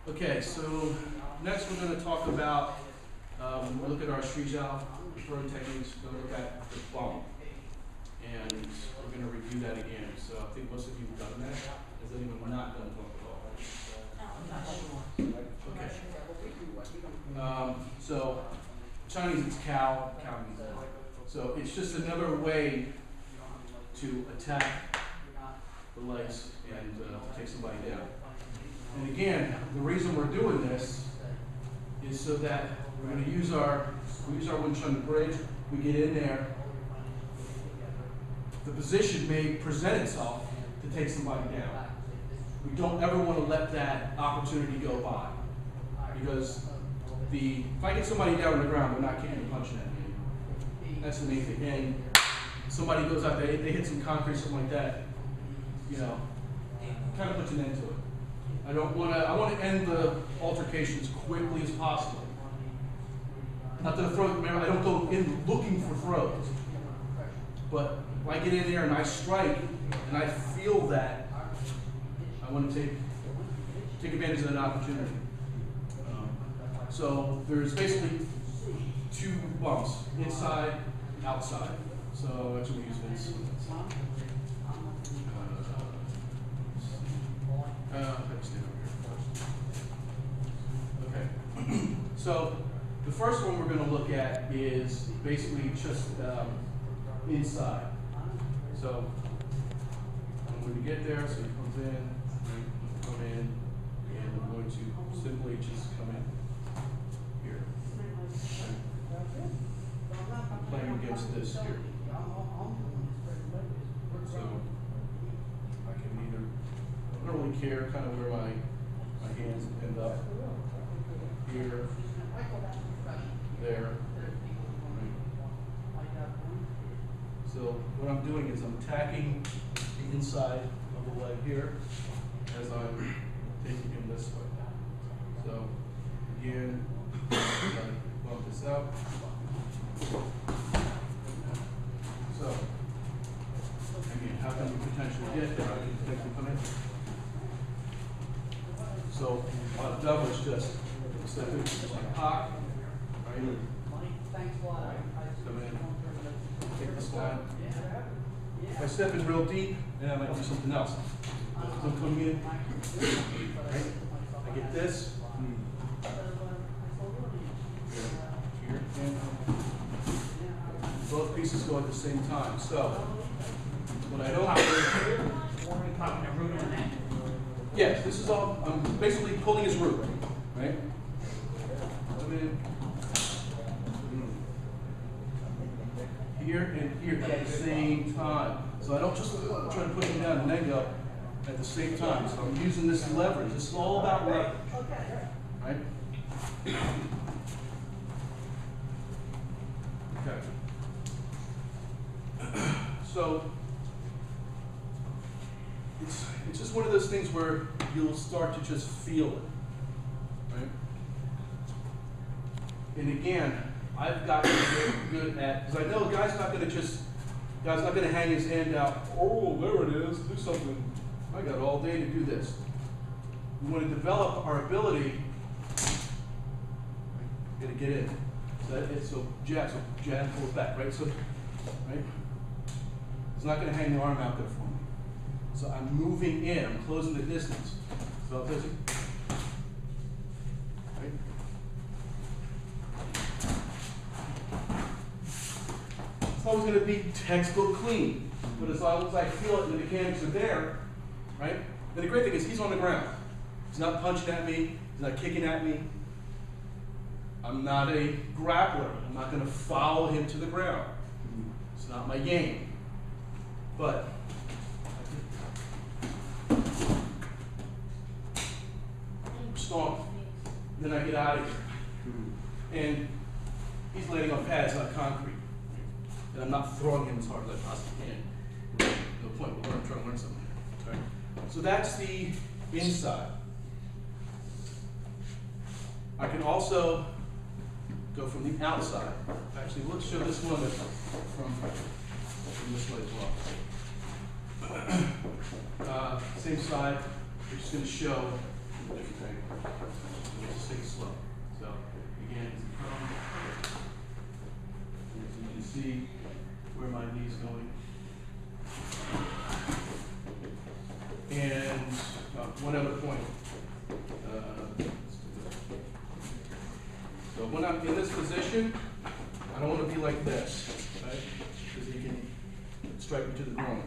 Okay, so next we're going to talk about, we'll look at our Shuai Jiao Kao techniques, we're going to look at the bump. And we're going to review that again. So I think most of you have done that. Has anyone not done bump at all? Okay. So Chinese it's Kao, Kao means bump. So it's just another way to attack the legs and take somebody down. And again, the reason we're doing this is so that we're going to use our Wing Chun bridge. We get in there. The position may present itself to take somebody down. We don't ever want to let that opportunity go by, because if I get somebody down on the ground, they're not kicking and punching at me. That's the main thing. And somebody goes out there, they hit some concrete, something like that. You know, kind of puts an end to it. I want to end the altercation as quickly as possible. Not to throw, remember, I don't go in looking for throws. But if I get in there and I strike and I feel that, I want to take advantage of that opportunity. So there's basically two bumps, inside, outside. So actually we use this. Okay. So the first one we're going to look at is basically just inside. So when we get there, so he comes in, come in, and I'm going to simply just come in here. I'm playing against this here. So I can either, I don't really care kind of where my hands end up. Here, there. So what I'm doing is I'm attacking the inside of the leg here as I'm taking him this way. So again, I bump this out. So again, how can we potentially get there? I can potentially come in. So what I've done was just step in, just like pop, right? Come in, take this line. If I step in real deep, then I might do something else. So I'm coming in, right? I get this. Here, and both pieces go at the same time. So what I don't do. Yes, this is all, I'm basically pulling his root, right? Come in. Here and here at the same time. So I don't just try to put him down and then go at the same time. So I'm using this leverage. This is all about leverage. Right? Okay. So it's just one of those things where you'll start to just feel it. Right? And again, I've got to get good at, because I know a guy's not going to hang his hand out, oh, there it is, do something. I got all day to do this. We want to develop our ability to get in. So jab, pull it back, right? So, right? He's not going to hang the arm out there for me. So I'm moving in, I'm closing the distance. So does he? Right? It's always going to be textbook clean, but as long as I feel it and the mechanics are there, right? And the great thing is he's on the ground. He's not punching at me. He's not kicking at me. I'm not a grappler. I'm not going to follow him to the ground. It's not my game. But stomp. Then I get out of here. And he's landing on pads, not concrete. And I'm not throwing him as hard as I possibly can. No point, but I'm trying to learn something. Right? So that's the inside. I can also go from the outside. Actually, let's show this one from this way as well. Same side, we're just going to show Okay. Just take it slow. So again, as it comes, you can see where my knee's going. And one other point. So when I'm in this position, I don't want to be like this, right? Because you can strike me to the groin.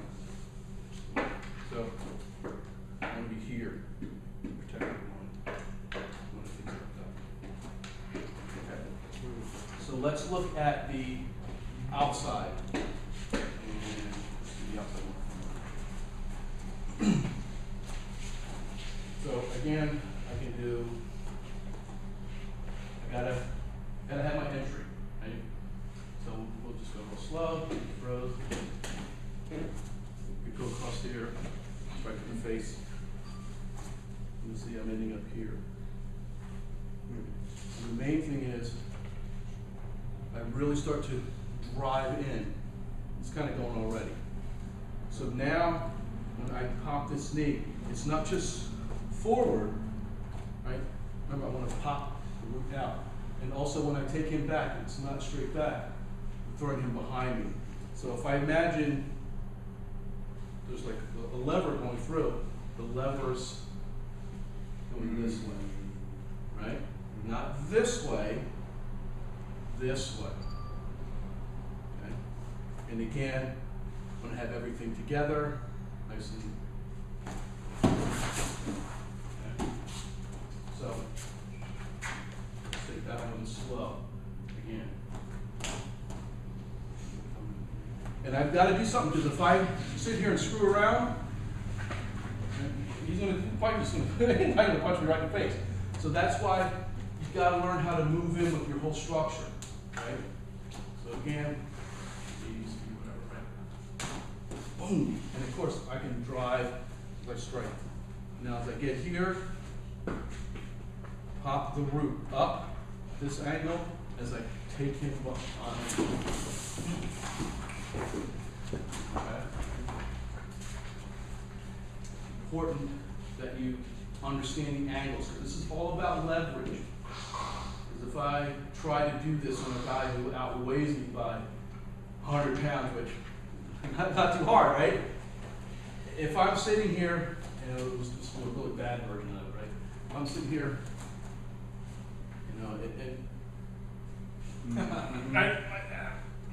So I want to be here, protect the groin. I want to fix it up. Okay. So let's look at the outside. And the outside one. So again, I can do. I gotta have my entry, right? So we'll just go real slow, throws. We go across here, right to the face. You see I'm ending up here. And the main thing is, I really start to drive in. It's kind of going already. So now, when I pop this knee, it's not just forward, right? Remember, I want to pop the root out. And also when I take him back, it's not straight back. I'm throwing him behind me. So if I imagine there's like a lever going through, the lever's going this way, right? Not this way, this way. Okay? And again, I'm going to have everything together, nice and. Okay. So. Take that one slow again. And I've got to do something, because if I sit here and screw around, he's going to punch me right in the face. So that's why you've got to learn how to move in with your whole structure, right? So again, easy, whatever, right? Boom. And of course, I can drive left straight. Now as I get here, pop the root up this angle as I take him behind. Okay. Important that you understand the angles, because this is all about leverage. Because if I try to do this on a guy who outweighs me by 100 pounds, which not too hard, right? If I'm sitting here, and it was just a really bad version of it, right? If I'm sitting here, you know,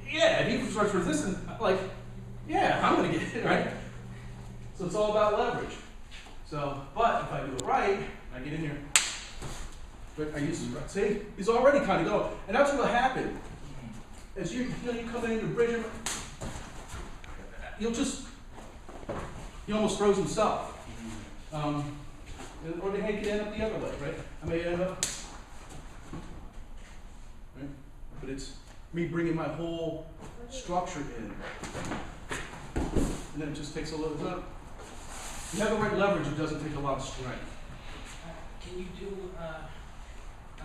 yeah, and he starts resisting, like, yeah, I'm going to get it, right? So it's all about leverage. So, but if I do it right, I get in here. But I use it, see, he's already kind of going, and that's what'll happen. As you come in the bridge, he almost throws himself. Or they could end up the other way, right? I may end up, right? But it's me bringing my whole structure in. And then it just takes a little bit. If you have the right leverage, it doesn't take a lot of strength. Can you do a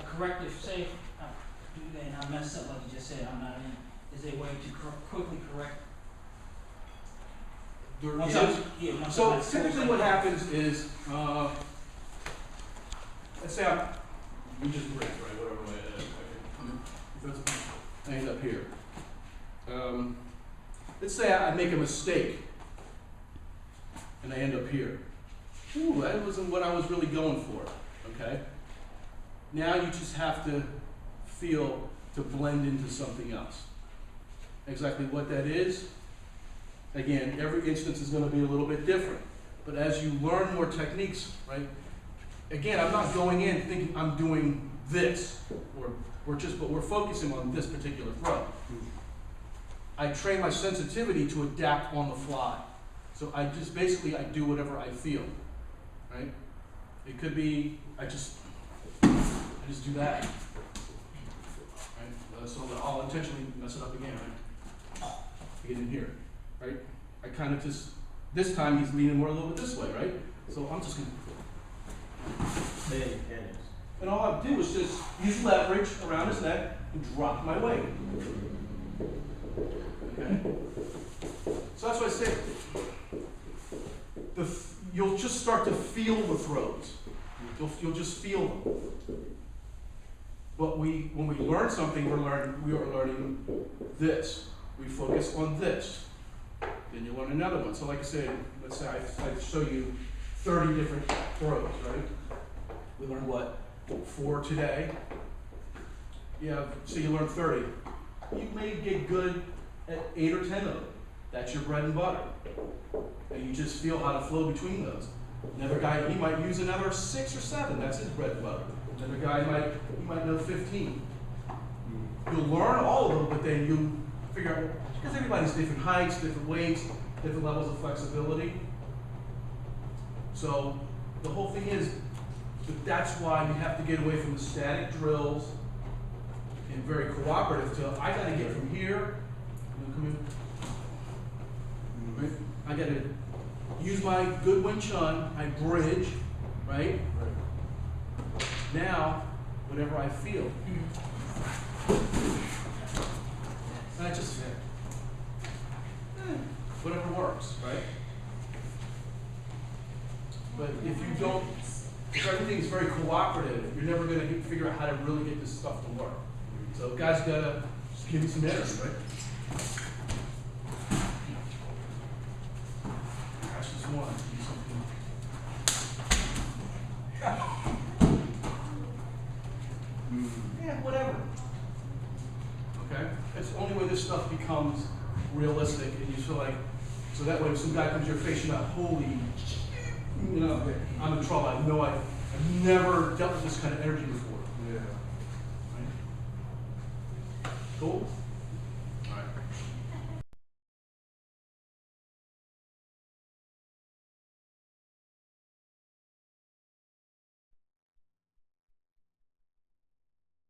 corrective, say, and I messed up like you just said, I'm not in, is there a way to quickly correct? So typically what happens is, let's say we just break, right, whatever way it is. I end up here. Let's say I make a mistake and I end up here. Ooh, that wasn't what I was really going for, okay? Now you just have to feel to blend into something else. Exactly what that is, again, every instance is going to be a little bit different. But as you learn more techniques, right? Again, I'm not going in thinking I'm doing this, but we're focusing on this particular throw. I train my sensitivity to adapt on the fly. So I just basically I do whatever I feel, right? It could be I just do that, right? So I'll intentionally mess it up again, right? I get in here, right? I kind of just this time he's leaning more a little bit this way, right? So I'm just gonna and all I do is just use leverage around his neck and drop my weight. Okay? So that's what I say. You'll just start to feel the throws. You'll just feel them. But when we learn something, we are learning this. We focus on this. Then you learn another one. So like I said, let's say I show you 30 different throws, right? We learned what? 4 today. So you learn 30. You may get good at 8 or 10 of them. That's your bread and butter. And you just feel how to flow between those. Another guy, he might use another 6 or 7. That's his bread and butter. Another guy might know 15. You'll learn all of them, but then you figure out, because everybody's different heights, different weights, different levels of flexibility. So the whole thing is, that's why you have to get away from the static drills and very cooperative till I got to get from here. Come in. Right? I got to use my good Wing Chun. I bridge, right? Now, whatever I feel, and I just whatever works, right? But if you don't, if everything's very cooperative, you're never going to figure out how to really get this stuff to work. So guys gotta just give me some energy, right? That's just one. Do something. Yeah, whatever. Okay? That's the only way this stuff becomes realistic, and you feel like, so that way if some guy comes to your face, you're not, holy, I'm in trouble. I know I've never dealt with this kind of energy before. Yeah. Right? Cool?